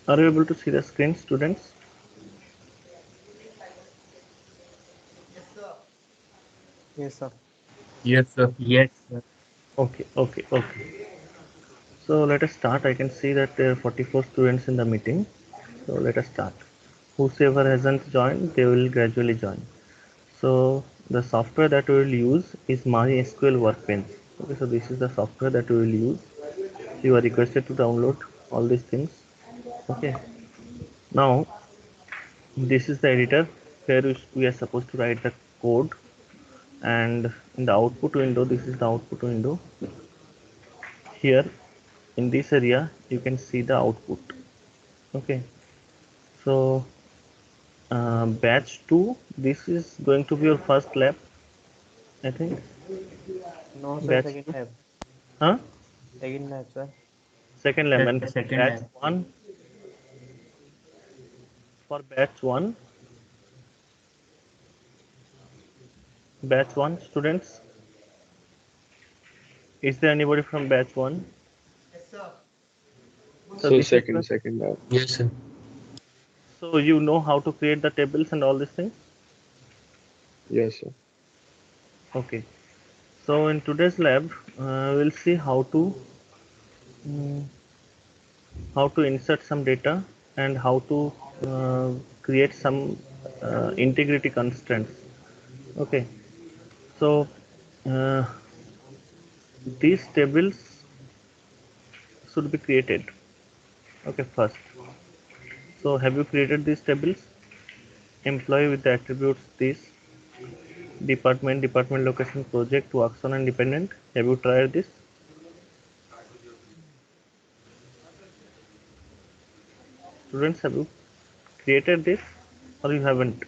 Are you able to see the screen, students? Yes, sir. Yes, sir. Yes, sir. Okay, okay, okay. So let us start. I can see that there are 44 students in the meeting. So let us start. Whosoever hasn't joined, they will gradually join. So the software that we will use is MySQL Workbench. Okay, so this is the software that we will use. You are requested to download all these things. Okay. Now this is the editor where we are supposed to write the code, and in the output window, this is the output window. Here in this area, you can see the output. Okay. So batch 2, this is going to be your first lab, I think. No, sir. Batch Second 2, lab. huh? Second lab, sir. Second lab. Yes, And second batch lab. 1, for batch 1 students, is there anybody from batch 1? So So this is second lab. Yes, sir. so you know how to create the tables and all these things. Yes, sir. Okay. So in today's lab, we'll see mm, how to insert some data and how to create some integrity constraints. Okay. So uh, these tables should be created. Okay, first. So have you created these tables? Employee with the attributes this, department location, project, works on, and dependent. Have you tried this? Students, have you created this or you haven't?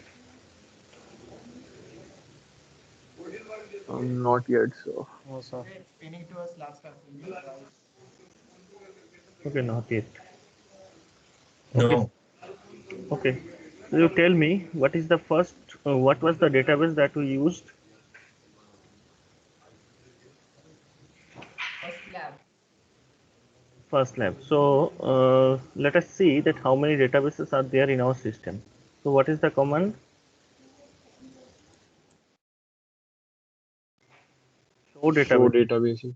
Not yet, sir. No, sir. Okay, not yet. Okay, No. okay. So you tell me what is the first, what was the database that we used? First lab. So let us see that how many databases are there in our system. So what is the command? Show Show database. databases.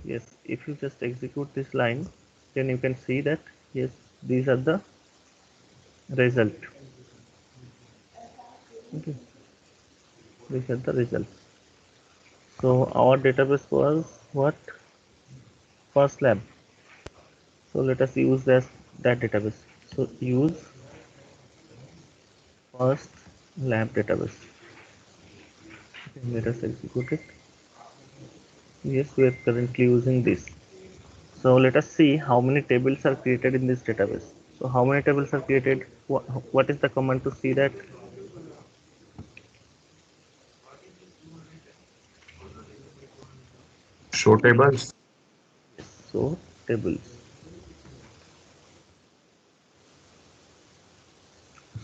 Yes, if you just execute this line, then you can see that yes, these are the result. Okay, these are the results. So our database was what? First lab. So let us use that database. So use first lab database. Okay, let us execute it. Yes, we are currently using this. So let us see how many tables are created in this database. So how many tables are created? What is the command to see that? Show tables. So tables.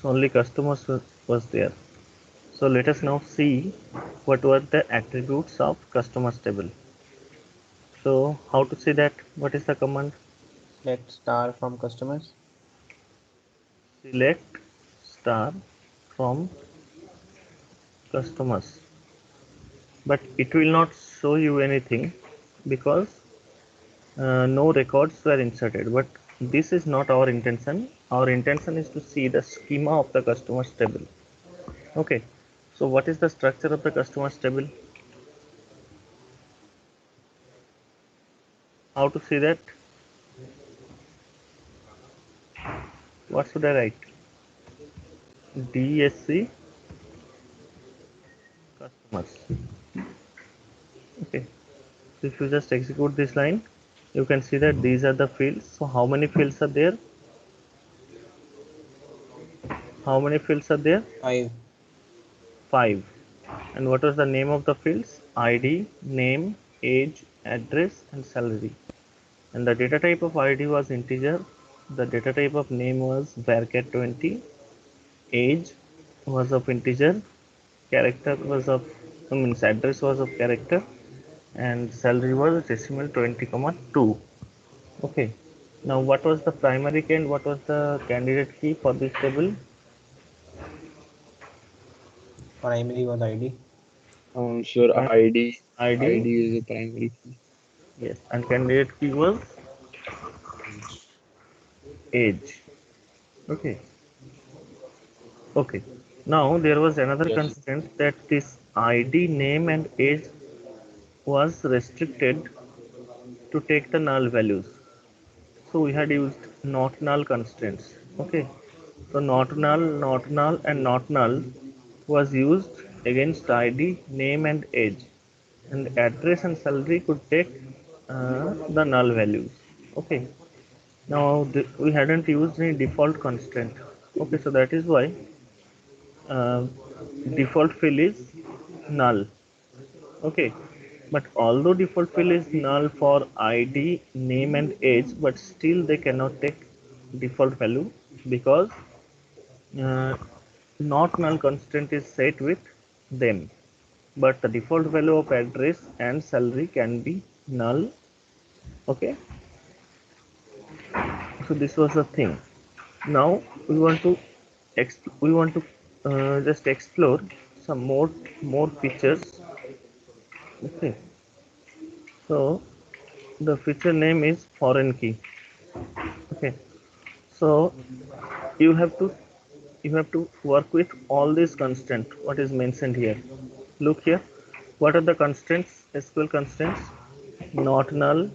So only customers was there. So let us now see what were the attributes of customers table. So how to see that? What is the command? Select star from customers. Select star from customers, but it will not show you anything because no records were inserted. But this is not our intention. Our intention is to see the schema of the customers table. Okay, so what is the structure of the customers table? How to see that? What should I write? DSC customers. Okay, so if you just execute this line, you can see that these are the fields. So how many fields are there? How many fields are there? 5. 5. And what was the name of the fields? ID, name, age, address, and salary. And the data type of ID was integer. The data type of name was varchar 20. Age was of integer. Character was of, means address was of character. And salary was decimal 20, 2. Okay. Now, what was the primary key and what was the candidate key for this table? Primary was ID. Sir, ID ID, is the primary key. yes, and candidate key was age. Okay. Okay. Now there was another Yes. constraint that this ID, name, and age was restricted to take the null values. So we had used not null constraints. Okay. So not null, and not null was used against ID, name, and age, and address and salary could take the null values. Okay. Now we hadn't used any default constraint. Okay, so that is why uh, default fill is null. Okay, but although default fill is null for ID, name, and age, but still they cannot take default value because uh, not null constraint is set with them. But the default value of address and salary can be null. Okay, so this was the thing. Now we want to just explore some more features. Okay, so the feature name is foreign key. Okay, so you have to work with all these constraints what is mentioned here. Look here, what are the constraints? SQL constraints: not null,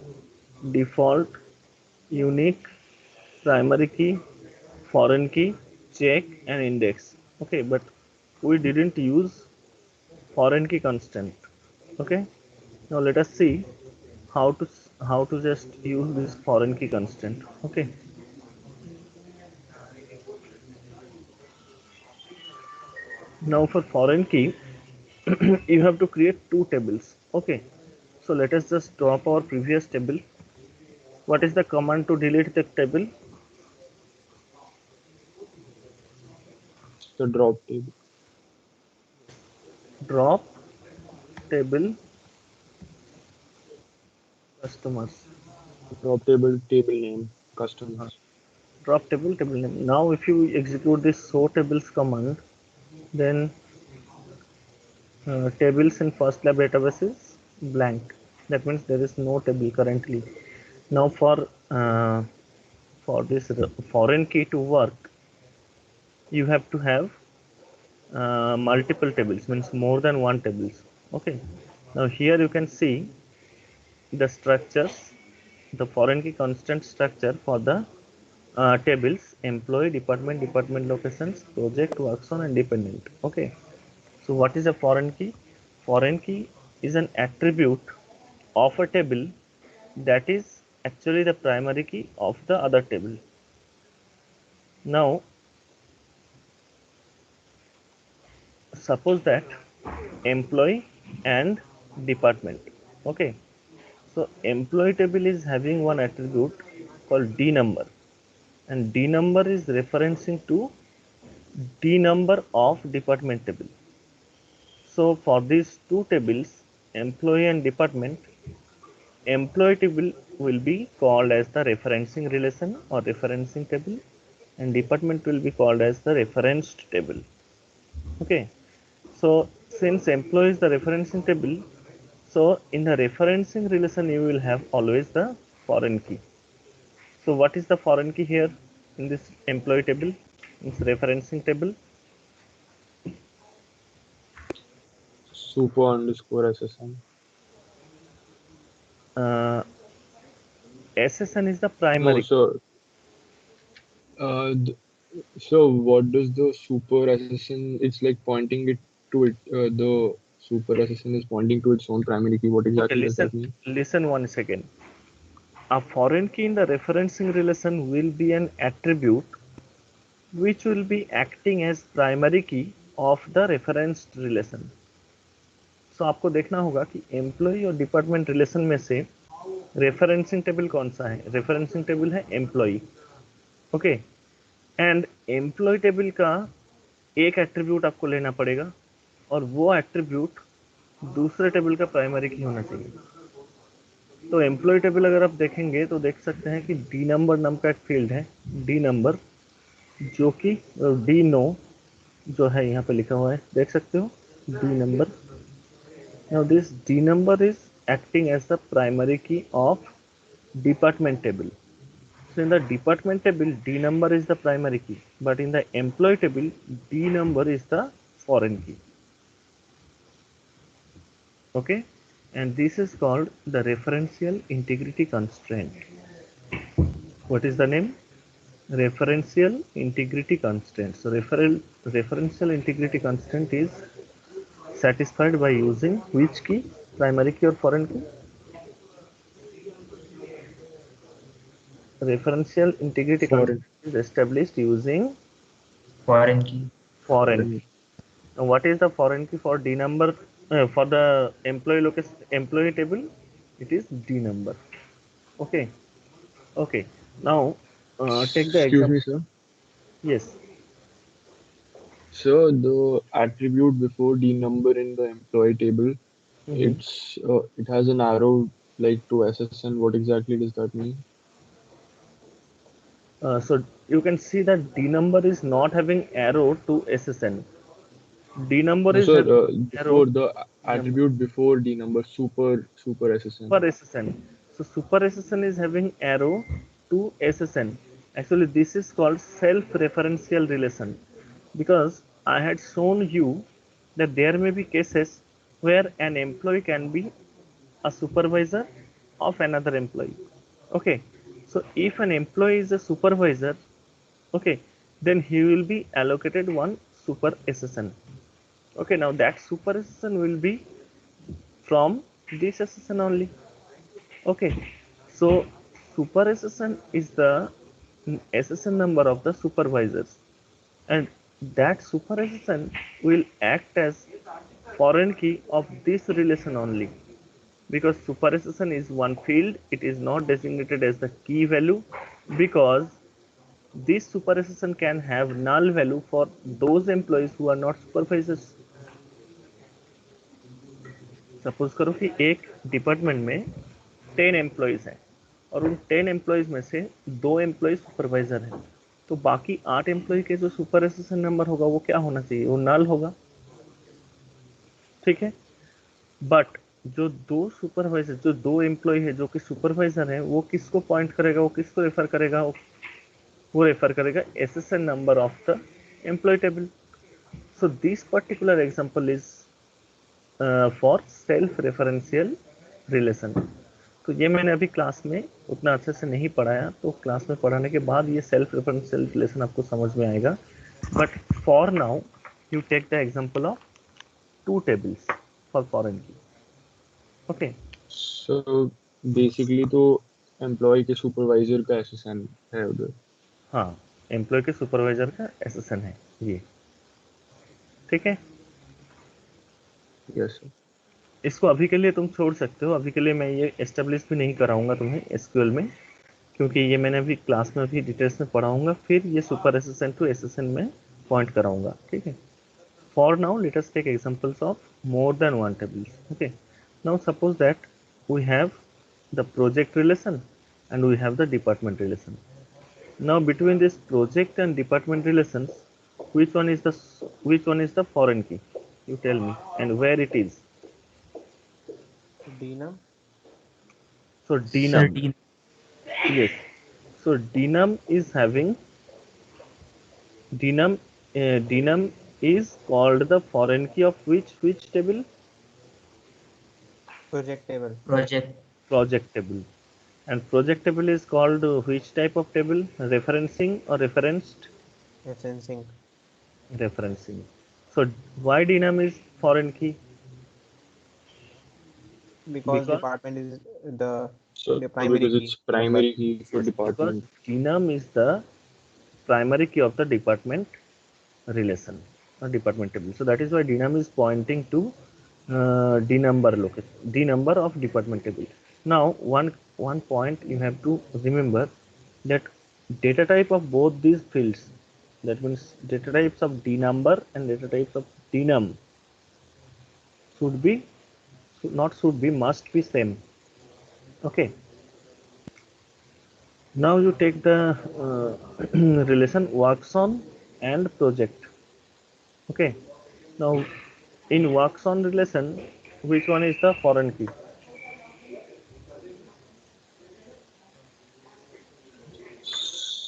default, unique, primary key, foreign key, check, and index. Okay, but we didn't use foreign key constraint. Okay, now let us see how to just use this foreign key constraint. Okay, now for foreign key you have to create two tables. Okay, so let us just drop our previous table. What is the command to delete the table? The drop table. Drop table customers. Table name, Uh, customers. Drop table name. Now if you execute this show tables command, then tables in first lab database is blank. That means there is no table currently. Now for this foreign key to work, you have to have multiple tables, means more than one tables. Okay, now here you can see the structures, the foreign key constant structure for the tables: employee, department, department locations, project, works on, and dependent. Okay, so what is a foreign key? Foreign key is an attribute of a table that is actually the primary key of the other table. Now suppose that employee and department. Okay, so employee table is having one attribute called d number, and d number is referencing to d number of department table. So for these two tables, employee and department, employee table will be called as the referencing relation or referencing table, and department will be called as the referenced table. Okay, so since employee is the referencing table, so in the referencing relation you will have always the foreign key. So what is the foreign key here in this employee table, in this referencing table? Super underscore SSN. uh, SSN is the No, primary. so th so what does the super SSN? It's like pointing it to it. The super SSN is pointing to its own primary key. What Okay, exactly does that mean? listen one second. A foreign key in the referencing relation will be an attribute which will be acting as primary key of the referenced relation. So आपको देखना होगा कि employ और department relation में से referencing table कौन सा है? रेफरेंसिंग टेबल है employee. Okay, and employee table का एक एट्रीब्यूट आपको लेना पड़ेगा और वो एट्रीब्यूट दूसरे टेबल का प्राइमरी की होना चाहिए. तो एम्प्लॉय टेबल अगर आप देखेंगे तो देख सकते हैं कि डी नंबर नाम का एक फील्ड है, डी नंबर, जो कि डी नो जो है यहाँ पे लिखा हुआ है, देख सकते हो D number. Now this D number is acting as the primary key of department table. So in the department table, D number is the primary key, but in the employee table, D number is the foreign key. Okay, and this is called the referential integrity constraint. What is the name? Referential integrity constraint. So referential integrity constraint is satisfied by using which key? Primary key or foreign key? Referential integrity Foreign. constraint is established using Foreign key. foreign key. Now, what is the foreign key for D number for the employee table? It is D number. Okay. Okay. Now take the Excuse me, example. sir. Yes. So the attribute before D number in the employee table, Mhm. it has an arrow like to SSN. What exactly does that mean? So you can see that D number is not having arrow to SSN. D number No, is sir. having arrow Before the number attribute before D number, super SSN. super SSN. So super SSN is having arrow to SSN. Actually, this is called self-referential relation, because I had shown you that there may be cases where an employee can be a supervisor of another employee. Okay, so if an employee is a supervisor, okay, then he will be allocated one super SSN. Okay, now that super SSN will be from this SSN only. Okay, so super SSN is the SSN number of the supervisors, and that super SSN will act as foreign key of this relation only, because super SSN is one field, it is not designated as the key value, because this super SSN can have null value for those employees who are not supervisors. Suppose करो कि एक department में 10 employees हैं और उन 10 employees में से 2 employ supervisor हैं, तो बाकी 8 एम्प्लॉय के जो सुपर एसेसन नंबर होगा वो क्या होना चाहिए? वो नल होगा. ठीक है, बट जो दो सुपरवाइजर, जो 2 एम्प्लॉय है जो कि सुपरवाइजर है, वो किसको पॉइंट करेगा, वो किसको रेफर करेगा? वो रेफर करेगा accession number of the employee table. So this particular example is for self referential relation. तो ये मैंने अभी क्लास में उतना अच्छे से नहीं पढ़ाया, तो क्लास में पढ़ाने के बाद ये सेल्फ रेफरेंशियल रिलेशन आपको समझ में आएगा. But for now you take the example of 2 tables for foreign key. Okay. So basically तो एम्प्लॉय के सुपरवाइजर का SSN है उधर. हाँ, एम्प्लॉय के सुपरवाइजर का एसेसन है ये. ठीक है, Yes, sir. इसको अभी के लिए तुम छोड़ सकते हो. अभी के लिए मैं ये एस्टेब्लिश भी नहीं कराऊंगा तुम्हें एसक्यूएल में, क्योंकि ये मैंने अभी क्लास में अभी डिटेल्स में पढ़ाऊंगा, फिर ये सुपर एसेसन टू एसेसन में पॉइंट कराऊंगा. ठीक है. For now let us take examples of more than one tables. Okay, now suppose that we have the project relation and we have the department relation. Now between this project and department relations, which one is the foreign key? You tell me, and where it is. Dnum. So Sir, dnum, D. yes. So dnum is having dnum is called the foreign key of which table? Project table. Project. Project table. And project table is called which type of table? Referencing or referenced? Referencing. Referencing. So why dnum is foreign key? Because Because department is So the primary because key. it's primary key for yes, because department. dnum is the primary key of the department relation or department table. So that is why dnum is pointing to d number location, d number of department table. Now one point you have to remember, that data type of both these fields, that means data types of d number and data types of dnum must be same. Okay. Now you take the relation works on and project. Okay. Now in works on relation, which one is the foreign key?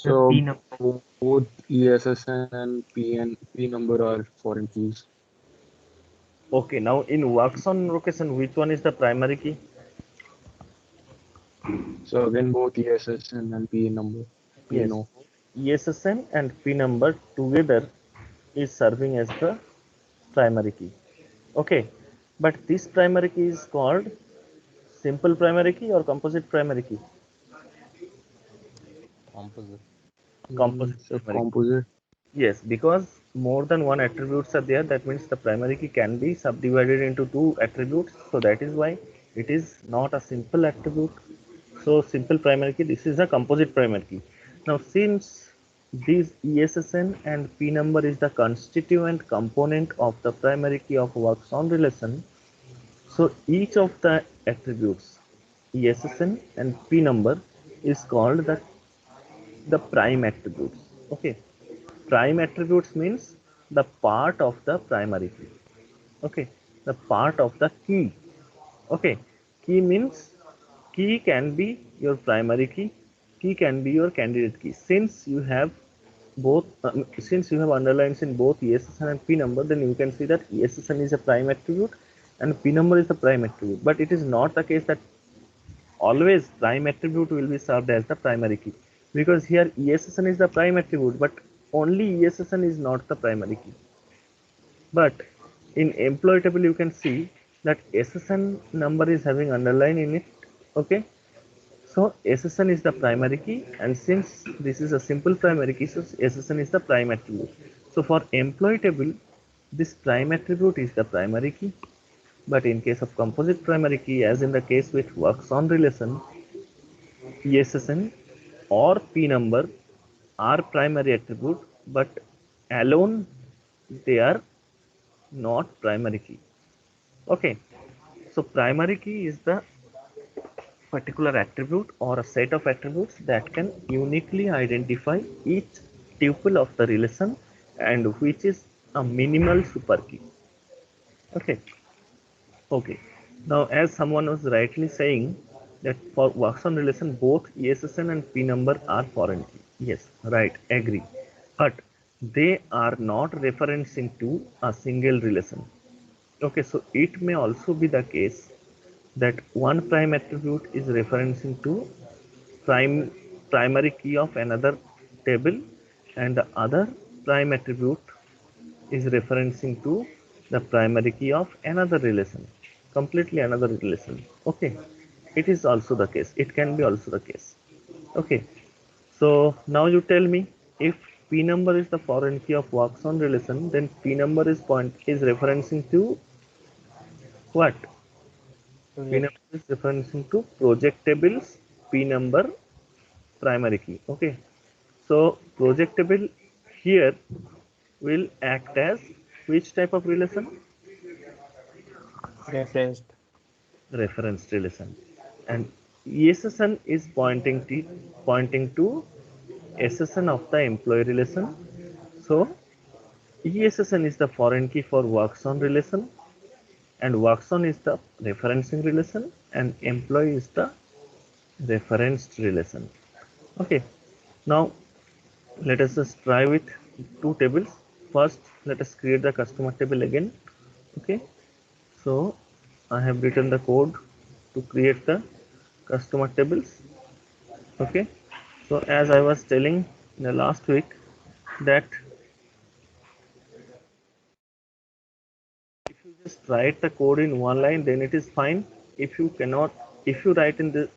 The So P number. both ESSN and P number are foreign keys. Okay. Now in works on location, which one is the primary key? So again, both ESSN and P number. P Yes. no. ESSN and P number together is serving as the primary key. Okay. But this primary key is called simple primary key or composite primary key? Composite. Composite So primary key. composite. Yes, because more than one attributes are there, that means the primary key can be subdivided into two attributes. So that is why it is not a simple attribute. So simple primary key, this is a composite primary key. Now since this ESSN and P number is the constituent component of the primary key of works on relation, so each of the attributes ESSN and P number is called the prime attributes. Okay, prime attributes means the part of the primary key. Okay, the part of the key. Okay, key means key can be your primary key can be your candidate key. Since you have both, since you have underlines in both ESSN and P number, then you can see that ESSN is a prime attribute and P number is the prime attribute. But it is not the case that always prime attribute will be served as the primary key, because here ESSN is the prime attribute, but only ESSN is not the primary key. But in employee table you can see that SSN number is having underline in it. Okay, so SSN is the primary key, and since this is a simple primary key, so SSN is the prime attribute. So for employee table, this prime attribute is the primary key. But in case of composite primary key, as in the case with works on relation, ESSN or P number are primary attribute, but alone they are not primary key. Okay, so primary key is the particular attribute or a set of attributes that can uniquely identify each tuple of the relation and which is a minimal super key. Okay, okay. Now, as someone was rightly saying that for works on relation, both ESSN and P number are foreign key. Yes, right, agree. But they are not referencing to a single relation. Okay, so it may also be the case that one prime attribute is referencing to primary key of another table, and the other prime attribute is referencing to the primary key of another relation, completely another relation. Okay, it is also the case, it can be also the case. Okay, so now you tell me, if P number is the foreign key of works on relation, then P number is referencing to what? P Project. number is referencing to project tables P number primary key. Okay, so project table here will act as which type of relation? Referenced. Reference relation. And ESSN is pointing to SSN of the employee relation. So ESSN is the foreign key for works on relation, and works on is the referencing relation, and employee is the referenced relation. Okay, now let us just try with two tables. First, let us create the customer table again. Okay, so I have written the code to create the customer tables. Okay, so as I was telling in the last week that if you just write the code in one line, then it is fine. If you cannot, if you write in the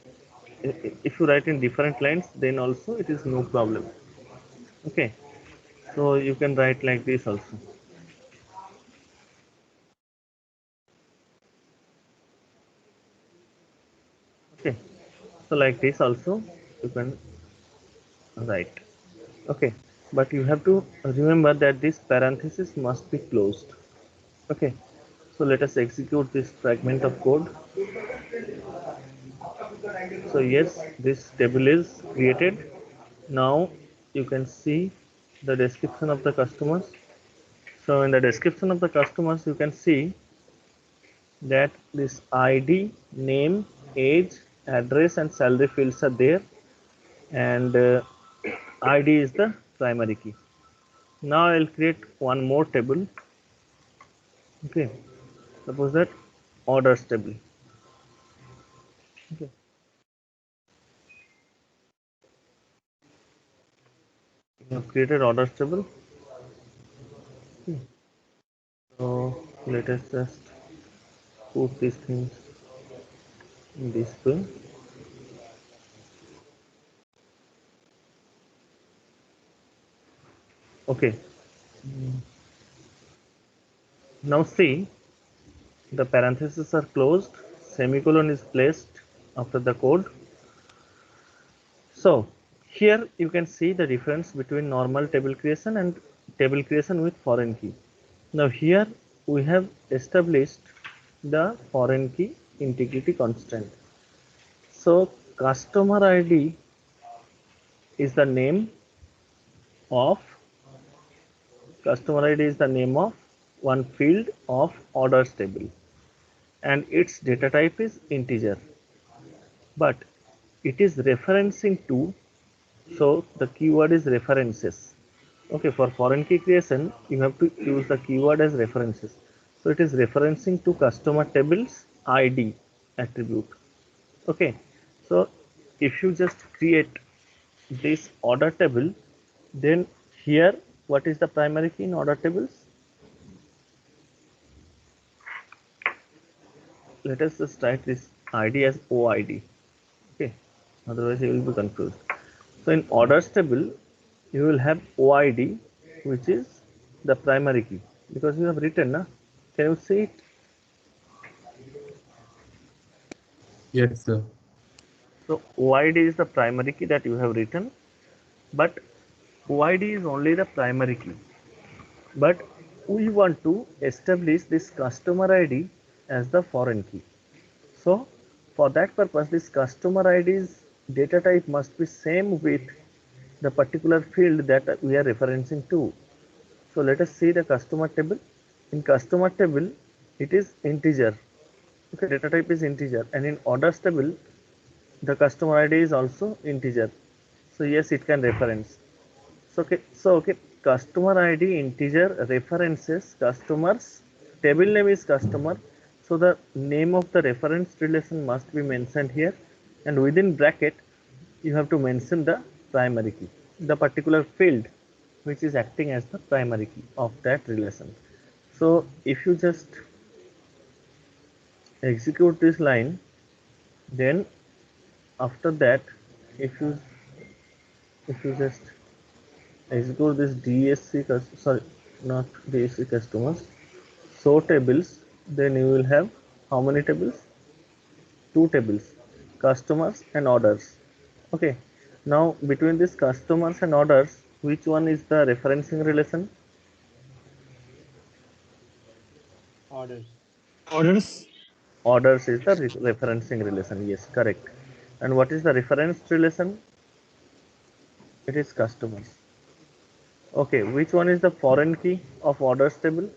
if you write in different lines, then also it is no problem. Okay, so you can write like this also. Okay, so like this also you can write. Okay, but you have to remember that this parenthesis must be closed. Okay, so let us execute this fragment of code. So yes, this table is created. Now you can see the description of the customers. So in the description of the customers, you can see that this ID, name, age, address, and salary fields are there, and ID is the primary key. Now I'll create one more table. Okay, suppose that orders table. Okay. We have created orders table. So let us just put these things in this way. Okay. Now see, the parentheses are closed, semicolon is placed after the code. So here you can see the difference between normal table creation and table creation with foreign key. Now here we have established the foreign key integrity constant. So customer ID is the name of one field of orders table, and its data type is integer, but it is referencing to, so the keyword is references. Okay, for foreign key creation you have to use the keyword as references, so it is referencing to customer tables ID attribute. Okay, so if you just create this order table, then here what is the primary key in order tables? Let us just write this ID as OID. Okay, otherwise you will be confused. So in orders table you will have OID, which is the primary key, because you have written na. Can you see it? Yes, sir. So OID is the primary key that you have written, but OID is only the primary key, but we want to establish this customer ID as the foreign key. So for that purpose, this customer ID's data type must be same with the particular field that we are referencing to. So let us see the customer table. In customer table, it is integer. Okay, data type is integer, and in orders table, the customer ID is also integer. So yes, it can reference. So customer ID integer references customers. Table name is customer. So the name of the reference relation must be mentioned here, and within bracket you have to mention the primary key, the particular field which is acting as the primary key of that relation. So if you just execute this line, then after that, if you just execute this sorry, not DSC customers, show tables, then you will have how many tables? Two tables, customers and orders. Okay, now between these customers and orders, which one is the referencing relation? Orders. Orders. Orders is the referencing relation. Yes, correct. And what is the reference relation? It is customers. Okay, which one is the foreign key of orders table?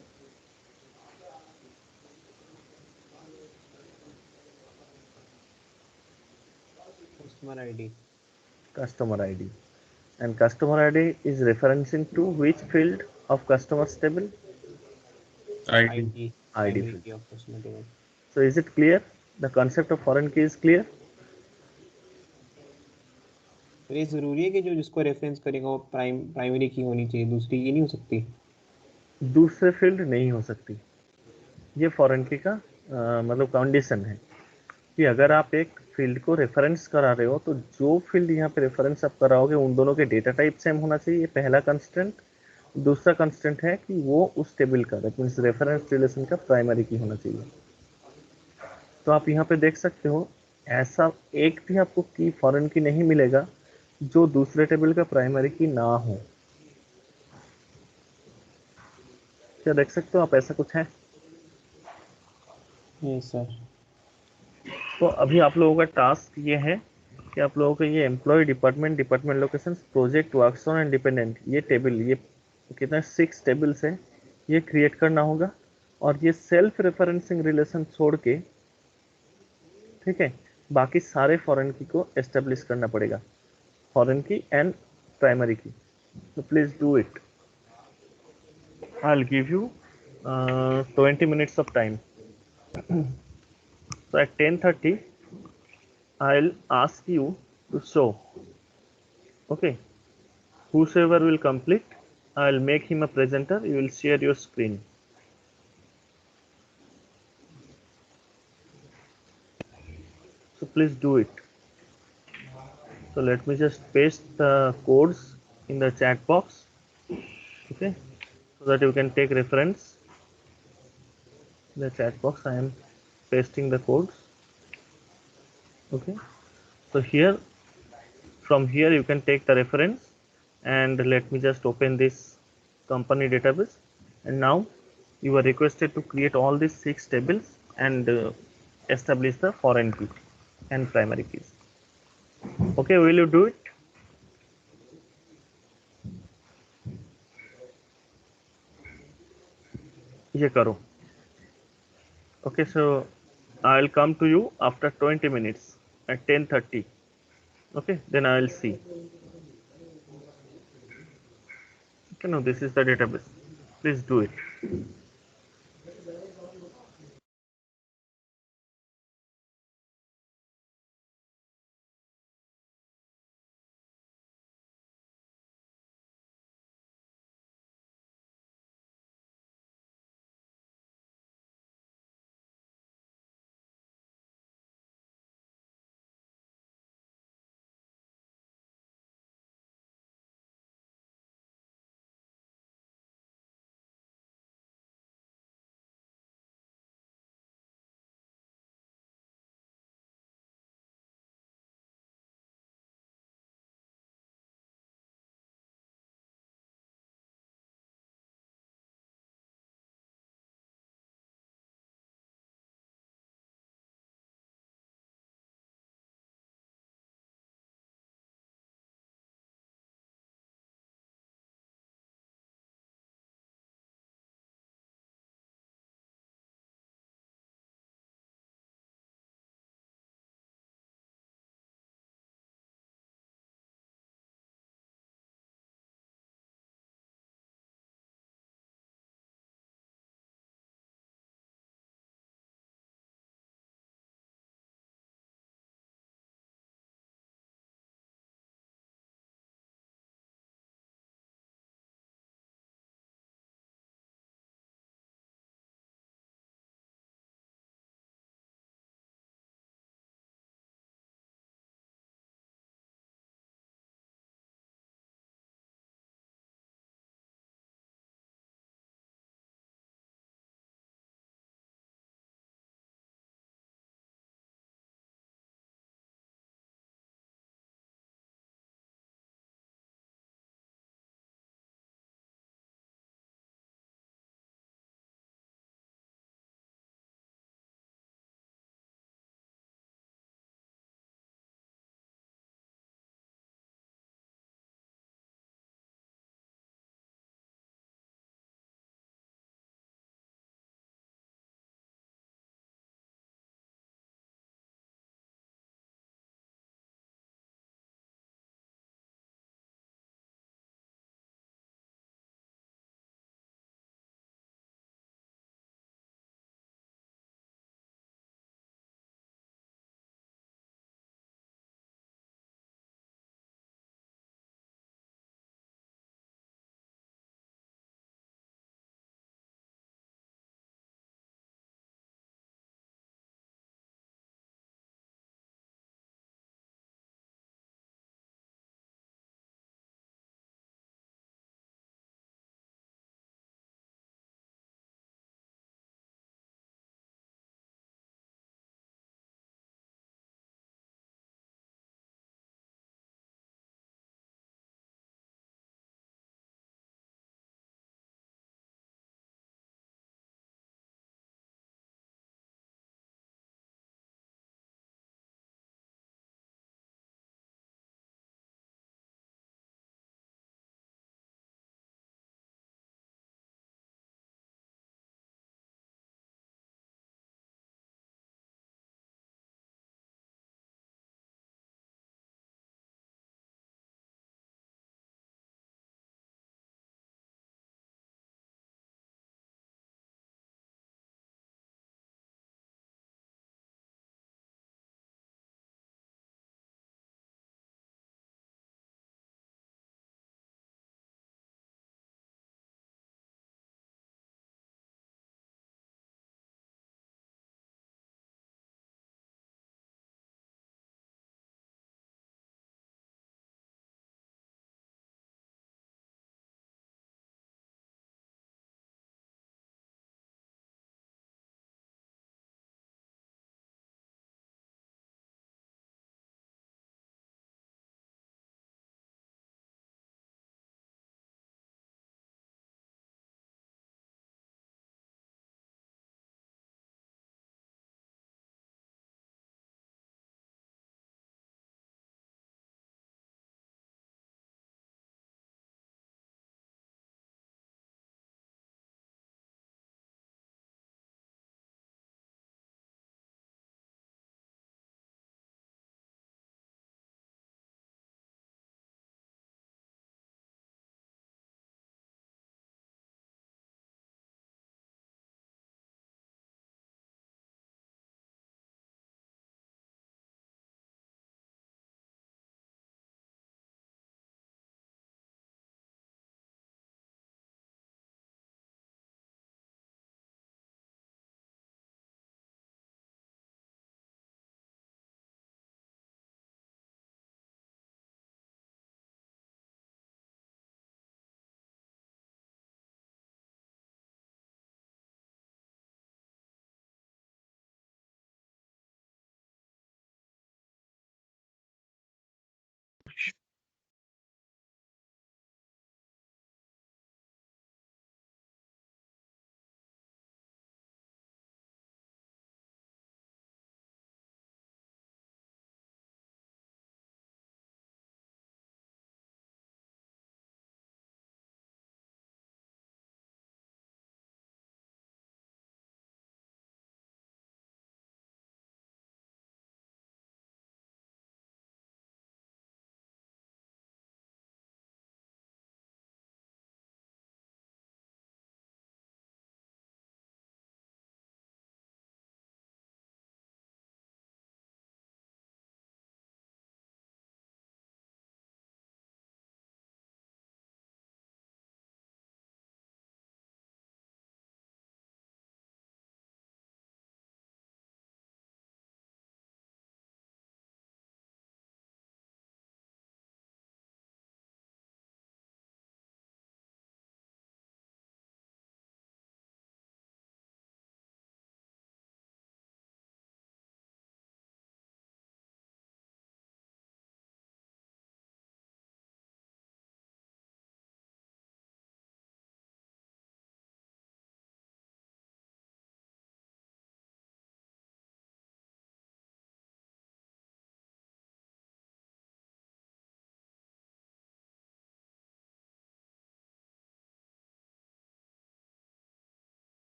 Customer ID. Customer ID. And customer ID is referencing to which field of customers table? ID. ID. ID Primary field. key of customer table. So is it clear? The concept of foreign key is clear? तो ये जरूरी है कि जो जिसको reference करेगा वो primary की होनी चाहिए, दूसरी की नहीं हो सकती? दूसरे फील्ड नहीं हो सकती, ये फॉरेन की का मतलब कंडीशन है कि अगर आप एक फील्ड को रेफरेंस करा रहे हो तो जो फील्ड यहाँ पे रेफरेंस आप कराओगे उन दोनों के डेटा टाइप सेम होना चाहिए, ये पहला कंस्टेंट। दूसरा कंस्टेंट है कि वो उस टेबल का, दैट मीन्स रेफरेंस रिलेशन का प्राइमरी की होना चाहिए। तो आप यहाँ पे देख सकते हो ऐसा एक भी आपको की फॉरेन की नहीं मिलेगा जो दूसरे टेबल का प्राइमरी की ना हो। क्या देख सकते हो आप, ऐसा कुछ है? Yes sir. तो अभी आप लोगों का टास्क ये है कि आप लोगों को ये employee department department location project works on and dependent ये टेबल ये कितना 6 टेबल्स है ये क्रिएट करना होगा और ये सेल्फ रेफरेंसिंग रिलेशन छोड़ के ठीक है बाकी सारे फॉरेन की को एस्टेब्लिश करना पड़ेगा फॉरेन की एंड प्राइमरी की तो please do it I will give you 20 minutes of time so at 10:30 I'll ask you to show okay whosoever will complete I'll make him a presenter you will share your screen so please do it so let me just paste the codes in the chat box okay so that you can take reference in the chat box I am pasting the codes okay so here from here you can take the reference and let me just open this company database and now you are requested to create all these 6 tables and establish the foreign key and primary keys okay will you do it ये करो okay so I'll come to you after 20 minutes at 10:30 okay then I'll see okay no this is the database please do it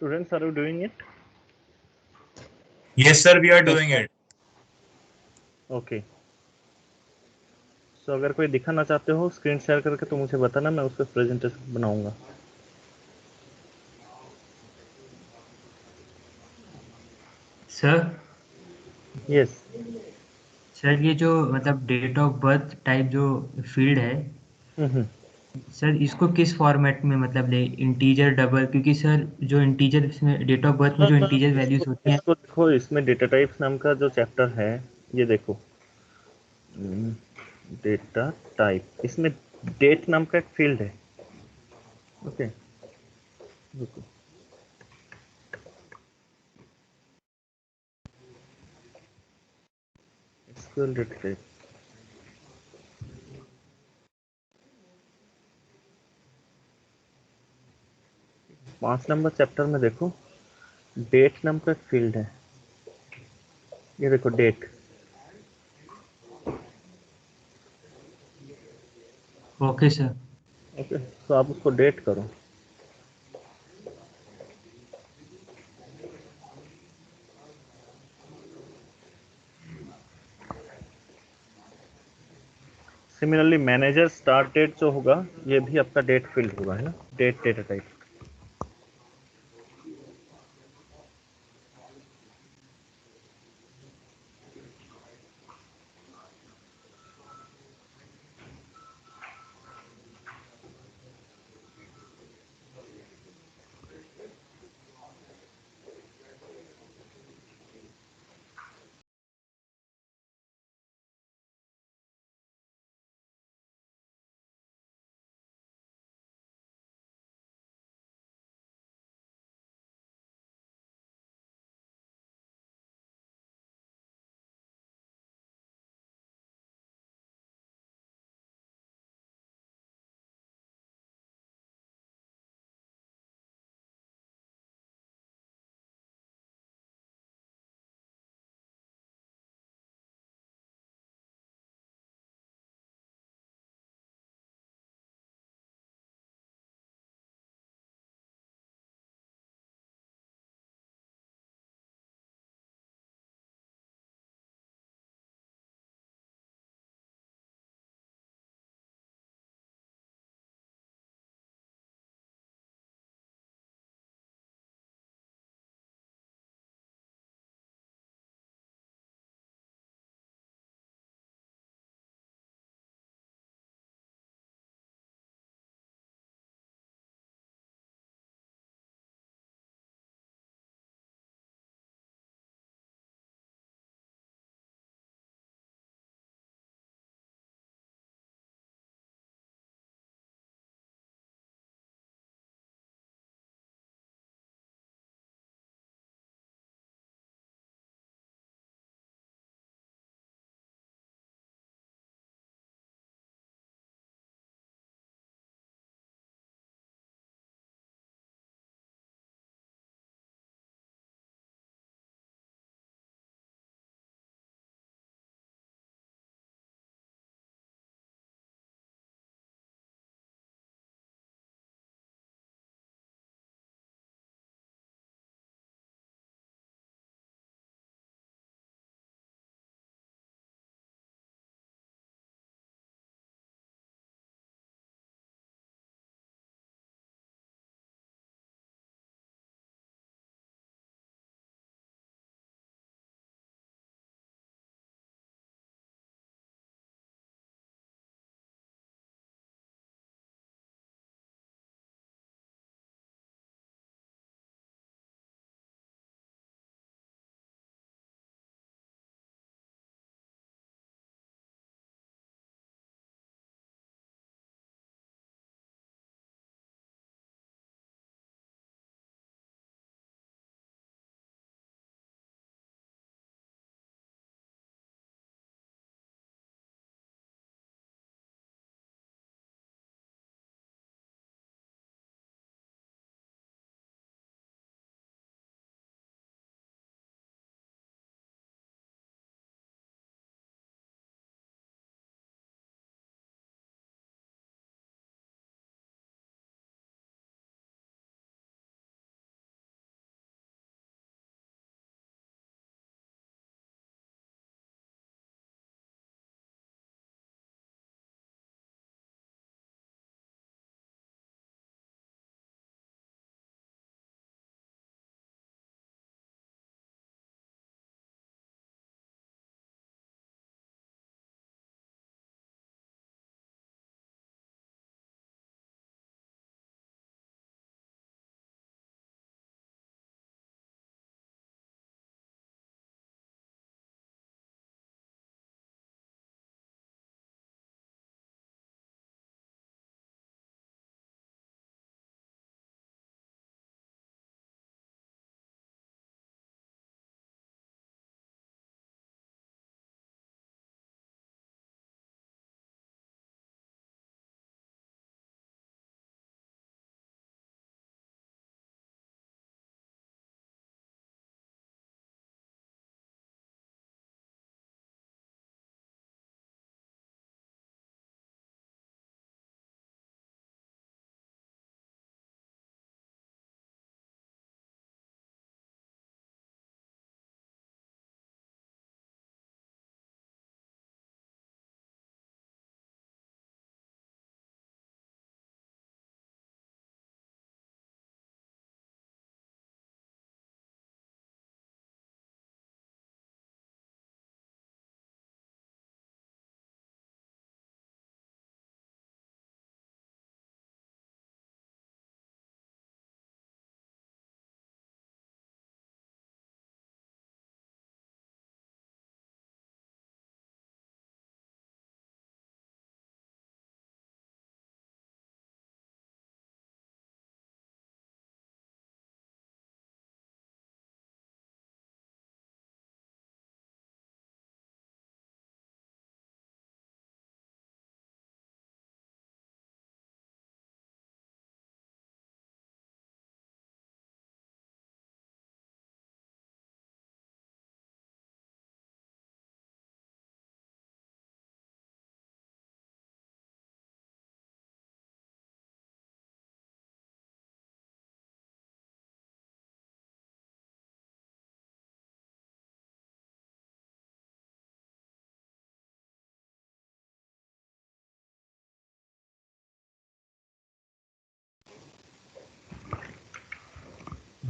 Students, are you doing it? Yes, sir, we are doing it. Okay. So अगर कोई दिखाना चाहते हो screen share करके तो मुझे बताना, मैं उस पर प्रेजेंटेशन बनाऊंगा. Sir Yes. सर ये जो मतलब डेट ऑफ बर्थ टाइप जो फील्ड है हम्म. सर, इसको किस फॉर्मेट में मतलब ले, इंटीजर डबल, क्योंकि सर जो इंटीजर इसमें डेट ऑफ बर्थ में जो इंटीजर वैल्यूज होती हैं इसको देखो, इसमें डेटा टाइप्स नाम का जो चैप्टर है, ये देखो डेटा टाइप, इसमें डेट नाम का एक फील्ड है. ओके, रुको. SQL data type. 5 number chapter में देखो, डेट नाम का एक फील्ड है. ये देखो डेट. Okay sir. ओके, तो आप उसको डेट करो. सिमिलरली मैनेजर स्टार्ट डेट जो होगा, ये भी आपका डेट फील्ड होगा, है ना, डेट डेटा टाइप.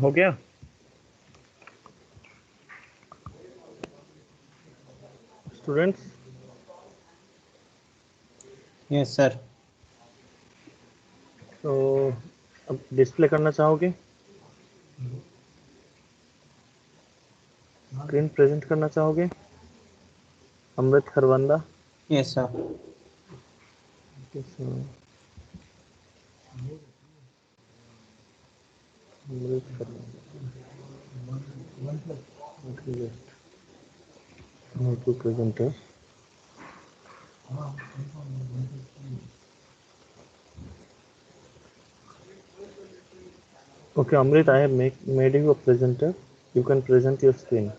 हो गया? Students, yes sir. तो अब डिस्प्ले करना चाहोगे? स्क्रीन प्रेजेंट करना चाहोगे? Amrit Kharwanda. Yes sir. Amrit Kharwanda. How to present it? Okay, Amrit, I have made you a presenter. You can present your screen.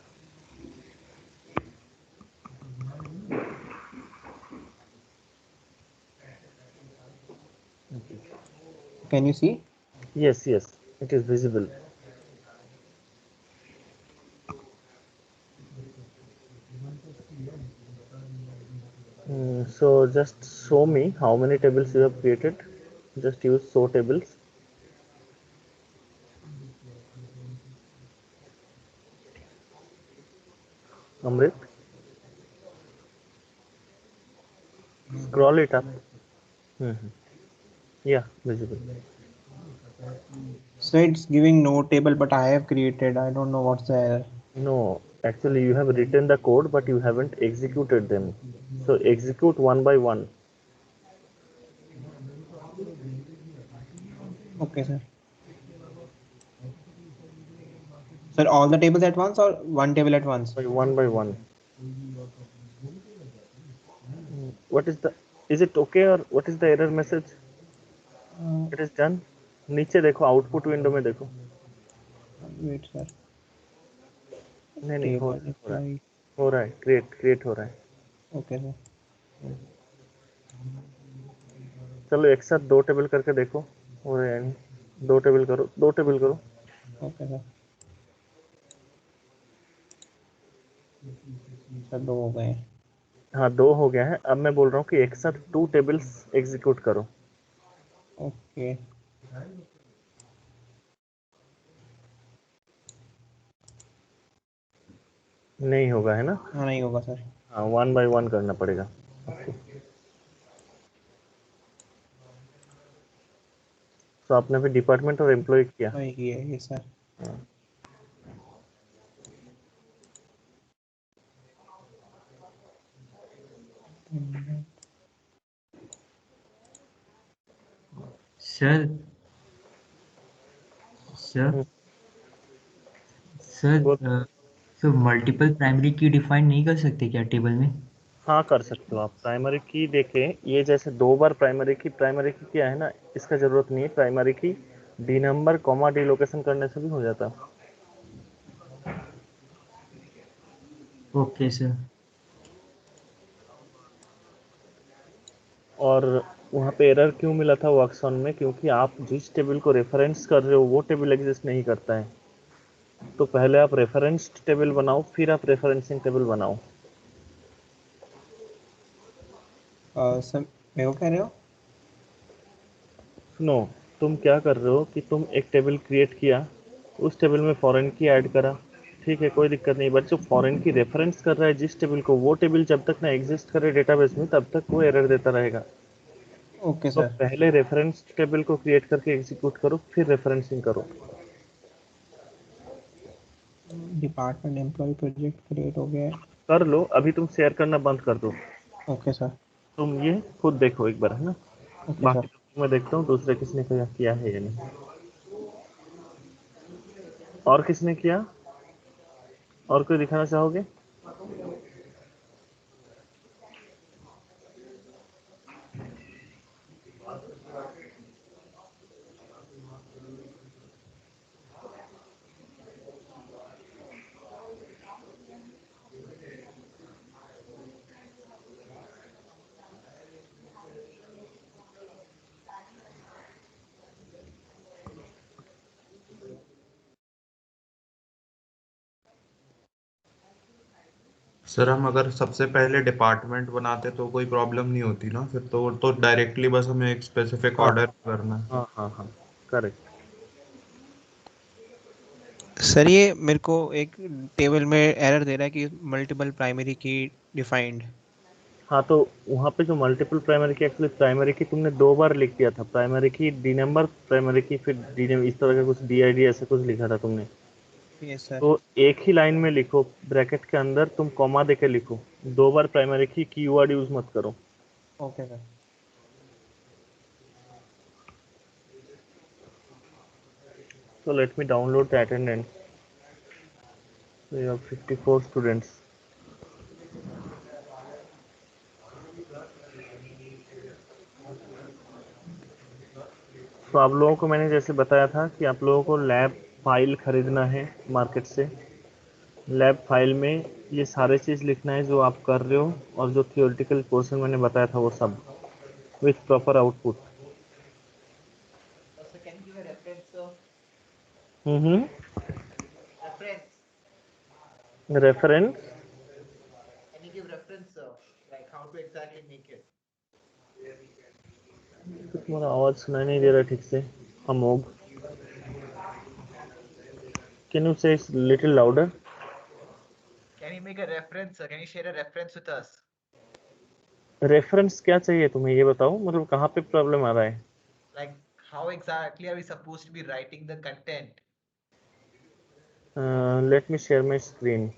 Can you see? Yes, yes, it is visible. So just show me how many tables you have created. Just use show tables. Amrit, scroll it up. Yeah, visible. So it's giving no table, but I have created. I don't know what's the error. No, actually you have written the code, but you haven't executed them. So execute one by one. Okay, sir. Sir, all the tables at once or one table at once? One by one. What is the? Is it okay or what is the error message? It is done. नीचे देखो, output window में देखो. Wait, sir. नहीं, हो Table रहा है, reply. हो रहा है, क्रिएट हो रहा है. Okay, sir. चलो एक साथ दो टेबल करके देखो, हो रहा है नहीं. दो टेबल करो, दो टेबल करो. Okay, sir. सर दो हो गए. हाँ, दो हो गया है. अब मैं बोल रहा हूँ कि एक साथ 2 टेबल्स एग्जीक्यूट करो. Okay. नहीं होगा है ना? हाँ नहीं होगा सर. हाँ, 1 by 1 करना पड़ेगा. तो आपने भी डिपार्टमेंट और एम्प्लॉय किया. वही किया है ये सर. सर सर सर तो मल्टीपल प्राइमरी की डिफाइन नहीं कर सकते क्या टेबल में? हाँ, कर सकते हो आप. प्राइमरी की देखें, ये जैसे 2 बार प्राइमरी की क्या है ना, इसका जरूरत नहीं है. प्राइमरी की D number comma D location करने से भी हो जाता है. Okay sir. और वहाँ पे एरर क्यों मिला था वर्कशॉन में? क्योंकि आप जिस टेबल को रेफरेंस कर रहे हो वो टेबल एग्जिस्ट नहीं करता है. तो पहले आप रेफरेंस टेबल बनाओ, फिर आप रेफरेंसिंग टेबल बनाओ. सर मेरे को कह रहे हो? सुनो, तुम क्या कर रहे हो कि तुम एक टेबल क्रिएट किया, उस टेबल में फॉरेन की ऐड करा, ठीक है, कोई दिक्कत नहीं. बट जो फॉरेन की रेफरेंस कर रहा है जिस टेबल को, वो टेबल जब तक ना एग्जिस्ट करे डेटाबेस में, तब तक वो एरर देता रहेगा. ओके तो सर. पहले रेफरेंस टेबल को क्रिएट करके एग्जीक्यूट करो, फिर रेफरेंसिंग करो. डिपार्टमेंट एम्प्लॉय प्रोजेक्ट क्रिएट हो गया है. कर लो. अभी तुम शेयर करना बंद कर दो. Okay sir. तुम ये खुद देखो एक बार, है ना. ओके बाकी सर. तो मैं देखता हूँ दूसरे किसने किया है या नहीं. और किसने किया? और कोई दिखाना चाहोगे? सर हम अगर सबसे पहले डिपार्टमेंट बनाते तो कोई प्रॉब्लम नहीं होती ना, फिर तो डायरेक्टली बस हमें एक स्पेसिफिक हाँ ऑर्डर करना है. हाँ हाँ हाँ, करेक्ट. सर ये मेरे को एक टेबल में एरर दे रहा है कि मल्टीपल प्राइमरी की डिफाइंड। हाँ तो वहाँ पे जो मल्टीपल प्राइमरी की, एक्चुअली प्राइमरी की तुमने 2 बार लिख दिया था, प्राइमरी की डी नंबर, प्राइमरी की फिर डी नंबर, इस तरह का कुछ DID ऐसे कुछ लिखा था तुमने। Yes sir. तो एक ही लाइन में लिखो, ब्रैकेट के अंदर तुम कॉमा देके लिखो, 2 बार प्राइमरी की कीवर्ड यूज मत करो। Okay sir. So let me download the attendance. So you have 54 students. तो आप लोगों को मैंने जैसे बताया था कि आप लोगों को लैब फाइल खरीदना है मार्केट से। लैब फाइल में ये सारे चीज़ लिखना है जो आप कर रहे हो, और जो थियोरेटिकल पोर्शन मैंने बताया था वो सब with proper output. So can you give a reference, sir? Hmm. Reference. Reference Can you give reference, sir? Like how to exactly make it? तो तुम्हारा आवाज़ सुनाई नहीं दे रहा ठीक से। अमोघ, कैन यू से little louder? Can you make a reference, sir? Can you share a reference with us? Reference क्या चाहिए तुम्हें ये बताओ, मतलब कहाँ पे प्रॉब्लम आ रहा है? Like how exactly are we supposed to be writing the content? Let me share my screen.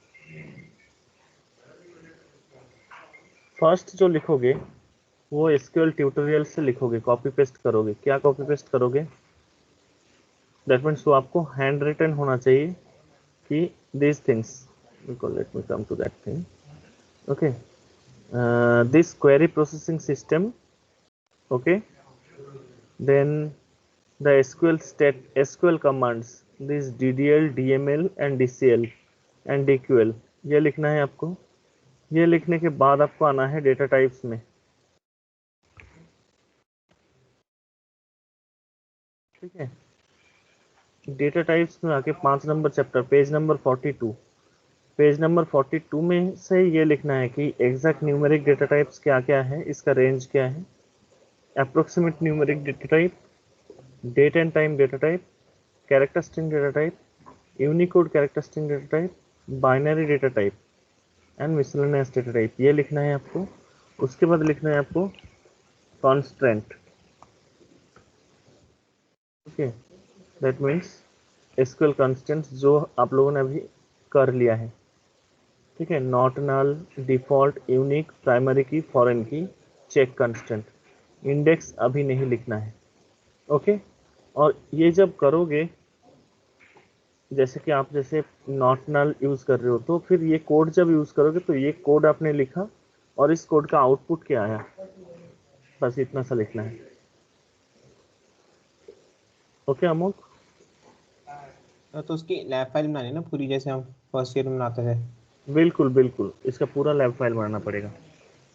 First जो लिखोगे वो SQL ट्यूटोरियल से लिखोगे, कॉपी पेस्ट करोगे। क्या कॉपी पेस्ट करोगे? दैट मीन्स वो आपको हैंड रिटन होना चाहिए कि these things, let me come to that thing. Okay, this query processing system, okay, then the SQL commands, this DDL, DML and DCL and DQL, ये लिखना है आपको। ये लिखने के बाद आपको आना है डेटा टाइप्स में। ठीक है, डेटा टाइप्स में आके 5 number chapter, page number 42, page number 42 में से ये लिखना है कि एग्जैक्ट न्यूमेरिक डेटा टाइप्स क्या क्या है, इसका रेंज क्या है, approximate numeric data type, date and time data type, character string data type, unicode character string data type, binary data type and miscellaneous data type, ये लिखना है आपको। उसके बाद लिखना है आपको constant. Okay, that means SQL constants जो आप लोगों ने अभी कर लिया है। ठीक है, not null, default, unique, primary key, foreign key, check constant, index अभी नहीं लिखना है। ओके, और ये जब करोगे, जैसे कि आप जैसे नॉट नल यूज कर रहे हो, तो फिर ये कोड जब यूज करोगे तो ये कोड आपने लिखा और इस कोड का आउटपुट क्या आया, बस इतना सा लिखना है। Okay Amok? तो उसकी लैब फाइल बनानी है ना पूरी, जैसे हम फर्स्ट ईयर में बनाते थे। बिल्कुल बिल्कुल, इसका पूरा लैब फाइल बनाना पड़ेगा।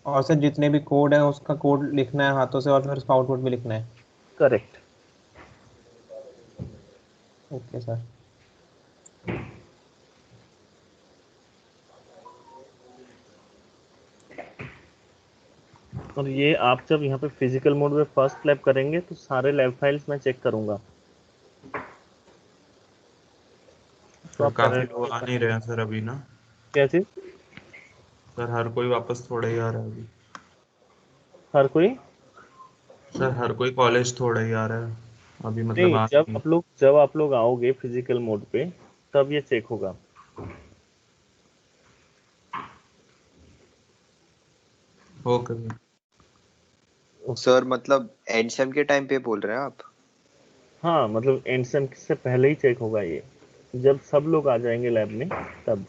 और सर जितने भी कोड है उसका कोड लिखना है हाथों से, और फिर उसका आउटपुट भी लिखना है। करेक्ट। Okay sir. और ये आप जब यहाँ पे फिजिकल मोड में फर्स्ट लैब करेंगे तो सारे लैब फाइल्स मैं चेक करूंगा। तो सर आप काफी लोग आ नहीं रहे हैं सर अभी ना। क्या चीज? सर हर कोई वापस थोड़ा ही आ रहा है अभी। हर कोई सर हर कोई कॉलेज थोड़ा ही आ रहा है अभी, मतलब नहीं, आ नहीं। जब आप लोग आओगे फिजिकल मोड पे तब ये चेक होगा। ओके। सर मतलब एंड सेम के टाइम पे बोल रहे हैं आप? हाँ, मतलब एंड सेम से पहले ही चेक होगा ये, जब सब लोग आ जाएंगे लैब में तब।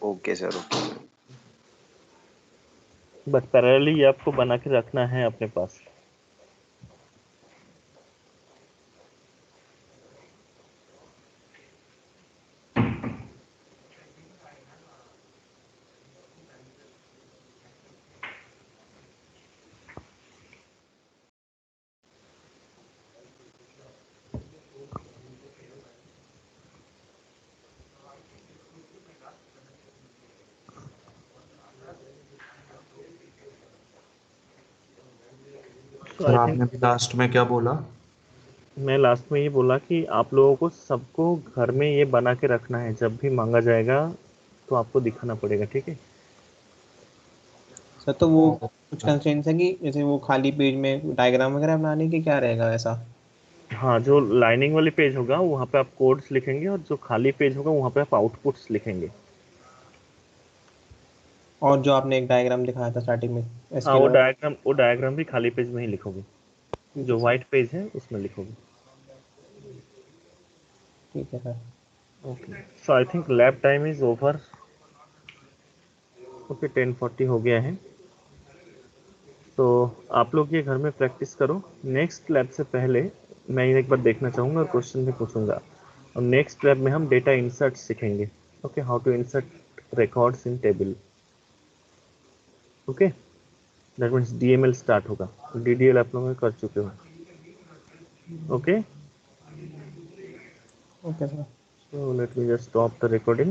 Okay sir, okay sir. But parallelly ये आपको बना के रखना है अपने पास। So सर I आपने think भी लास्ट में क्या बोला? मैं लास्ट में ये बोला कि आप लोगों को सबको घर में ये बना के रखना है, जब भी मांगा जाएगा तो आपको दिखाना पड़ेगा, ठीक है। सर तो वो कुछ कंस्ट्रेंट्स है कि जैसे वो खाली पेज में डायग्राम वगैरह बनाने के क्या रहेगा ऐसा? हाँ, जो लाइनिंग वाली पेज होगा वहाँ पे आप कोड्स लिखेंगे और जो खाली पेज होगा वहाँ पे आप आउटपुट्स लिखेंगे। और जो आपने एक डायग्राम दिखाया था स्टार्टिंग में हाँ, इसके वो अलावा? डायग्राम भी खाली पेज में ही लिखोगे, ठीक जो है सर, व्हाइट पेज है उसमें लिखोगे। ठीक है sir. Okay, so I think lab time is over. Okay, 10:40 हो गया है, तो आप लोग ये घर में प्रैक्टिस करो। नेक्स्ट लैब से पहले मैं एक बार देखना चाहूँगा और क्वेश्चन भी पूछूंगा। और नेक्स्ट लैब में हम डेटा इंसर्ट सीखेंगे। Okay, how to insert records in table. Okay, that means DML start होगा। DDL आप लोग कर चुके हो। Okay, okay sir. so let me just stop the recording.